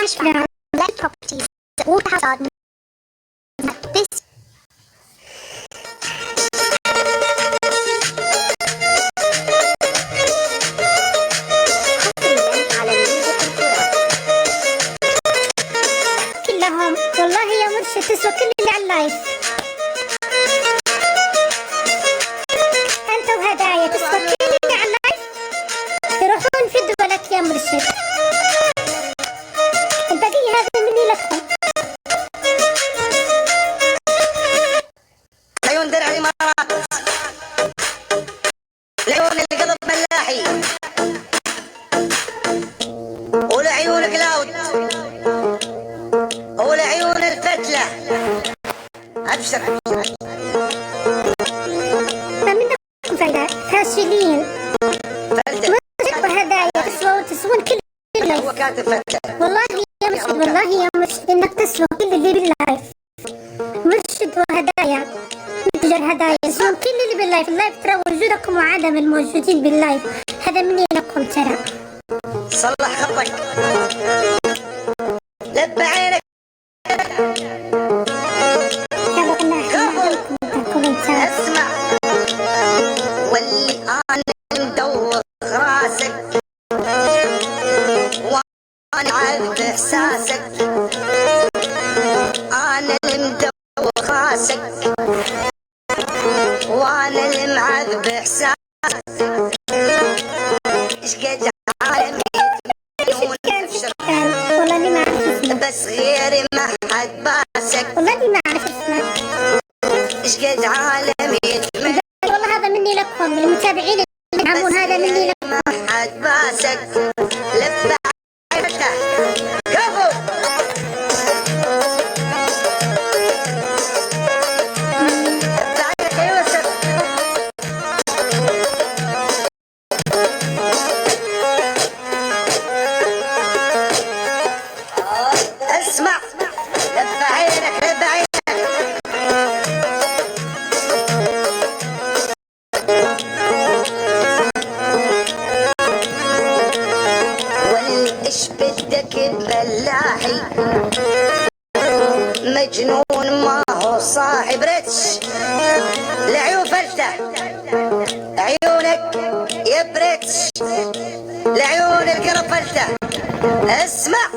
cashback let properties Waterhouse this كلهم والله يا مرشد تسوى كل اللي على اللايف. انت وهدايا تسوى كل اللي على اللايف، يروحون فدوا لك يا مرشد. البقية هذا مني لكم. عيون درع الامارات، لعيون القلب ملاحي، ولعيون كلاود، ولعيون الفتلة. ابشر ابشر. فمنكم فايدة فاشلين. مرشد وهدايا تسوون كل اللي هو كاتب فتلة. والله يا مرشد، والله يا مرشد انك تسوى كل اللي باللايف. مرشد وهدايا متجر هدايا يسوون كل اللي باللايف. اللايف ترى وجودكم وعدم الموجودين باللايف هذا مني لكم ترى. صلح خطك، لب عينك. اسمع واللي انا مدوخ راسك وانا عارف احساسك، انا اللي مدوخ راسك وانا اللي معذب احساسك. ايش قد عالمي والله اني ما اعرف اسمه، بس غيري ما حد باسك. والله اني ما اعرف اسمه. ايش قد عالمي والله هذا مني لكم المتابعين اللي يفهمون، هذا مني لكم. ما حد باسك. لب عينك كفو. لب عينك يا يوسف. اسمع لب عينك لب عينك. وايش بدك بملاحي، مجنون ما هو صاحب ريتش. لعيون فلتة عيونك يا بريتش، لعيون القلب فلتة. اسمع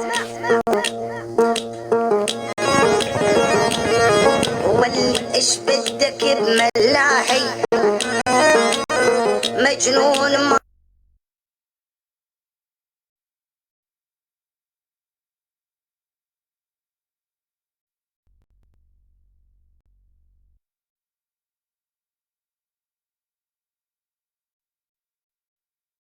وايش بدك بملاحي، مجنون